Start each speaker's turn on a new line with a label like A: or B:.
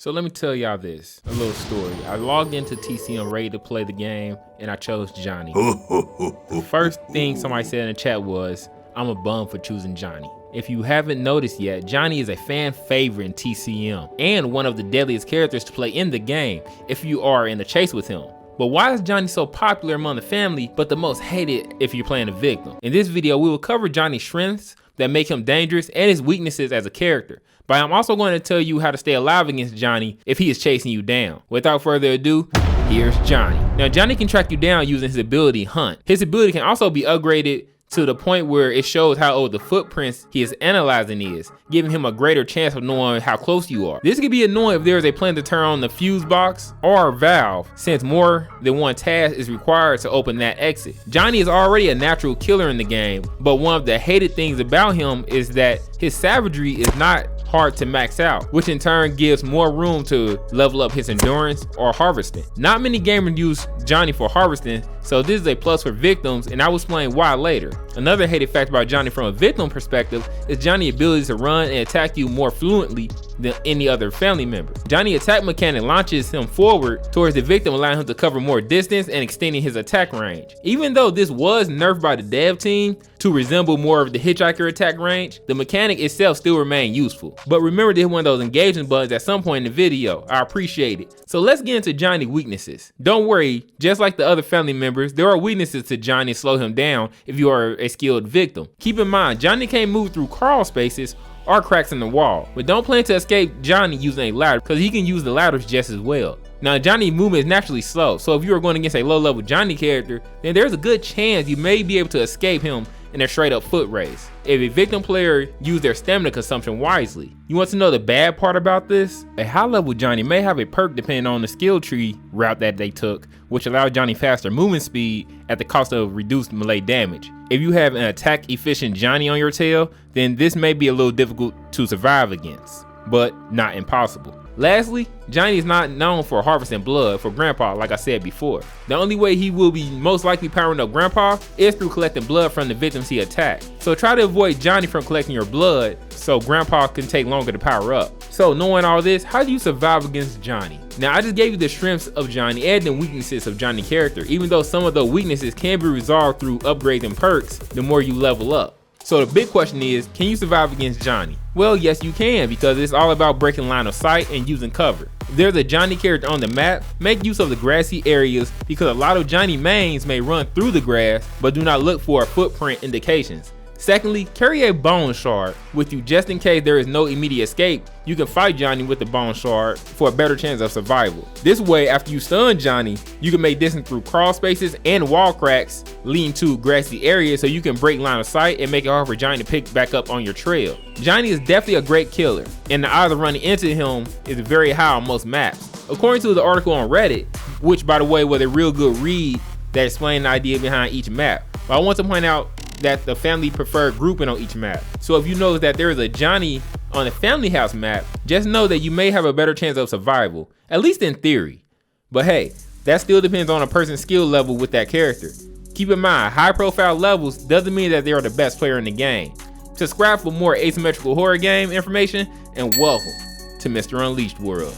A: So let me tell y'all this, a little story. I logged into TCM ready to play the game and I chose Johnny. The first thing somebody said in the chat was, I'm a bum for choosing Johnny. If you haven't noticed yet, Johnny is a fan favorite in TCM and one of the deadliest characters to play in the game if you are in a chase with him. But why is Johnny so popular among the family but the most hated if you're playing a victim? In this video, we will cover Johnny's strengths that make him dangerous and his weaknesses as a character. But I'm also going to tell you how to stay alive against Johnny if he is chasing you down. Without further ado, here's Johnny. Now Johnny can track you down using his ability Hunt. His ability can also be upgraded to the point where it shows how old the footprints he is analyzing is, giving him a greater chance of knowing how close you are. This can be annoying if there is a plan to turn on the fuse box or valve, since more than one task is required to open that exit. Johnny is already a natural killer in the game, but one of the hated things about him is that his savagery is not hard to max out, which in turn gives more room to level up his endurance or harvesting. Not many gamers use Johnny for harvesting, so this is a plus for victims, and I will explain why later. Another hated fact about Johnny from a victim perspective is Johnny's ability to run and attack you more fluently than any other family member. Johnny's attack mechanic launches him forward towards the victim, allowing him to cover more distance and extending his attack range. Even though this was nerfed by the dev team to resemble more of the hitchhiker attack range, the mechanic itself still remained useful. But remember to hit one of those engagement buttons at some point in the video. I appreciate it. So let's get into Johnny's weaknesses. Don't worry, just like the other family members, there are weaknesses to Johnny to slow him down if you are a skilled victim. Keep in mind, Johnny can't move through crawl spaces or cracks in the wall, but don't plan to escape Johnny using a ladder because he can use the ladders just as well. Now Johnny's movement is naturally slow, so if you are going against a low level Johnny character, then there's a good chance you may be able to escape him in a straight up foot race if a victim player use their stamina consumption wisely. You want to know the bad part about this? A high level Johnny may have a perk depending on the skill tree route that they took, which allows Johnny faster movement speed at the cost of reduced melee damage. If you have an attack efficient Johnny on your tail, then this may be a little difficult to survive against, but not impossible. Lastly, Johnny is not known for harvesting blood for Grandpa like I said before. The only way he will be most likely powering up Grandpa is through collecting blood from the victims he attacked. So try to avoid Johnny from collecting your blood so Grandpa can take longer to power up. So knowing all this, how do you survive against Johnny? Now I just gave you the strengths of Johnny and the weaknesses of Johnny's character, even though some of the weaknesses can be resolved through upgrades and perks the more you level up. So the big question is, can you survive against Johnny? Well, yes you can, because it's all about breaking line of sight and using cover. If there's a Johnny character on the map, make use of the grassy areas because a lot of Johnny mains may run through the grass but do not look for footprint indications. Secondly, carry a bone shard with you just in case there is no immediate escape. You can fight Johnny with the bone shard for a better chance of survival. This way, after you stun Johnny, you can make distance through crawl spaces and wall cracks leading to grassy areas so you can break line of sight and make it hard for Johnny to pick back up on your trail. Johnny is definitely a great killer, and the odds of running into him is very high on most maps. According to the article on Reddit, which by the way was a real good read that explained the idea behind each map, but I want to point out that the family preferred grouping on each map. So if you notice that there is a Johnny on the family house map, just know that you may have a better chance of survival, at least in theory. But hey, that still depends on a person's skill level with that character. Keep in mind, high profile levels doesn't mean that they are the best player in the game. Subscribe for more asymmetrical horror game information, and welcome to Mr. Unleashed World.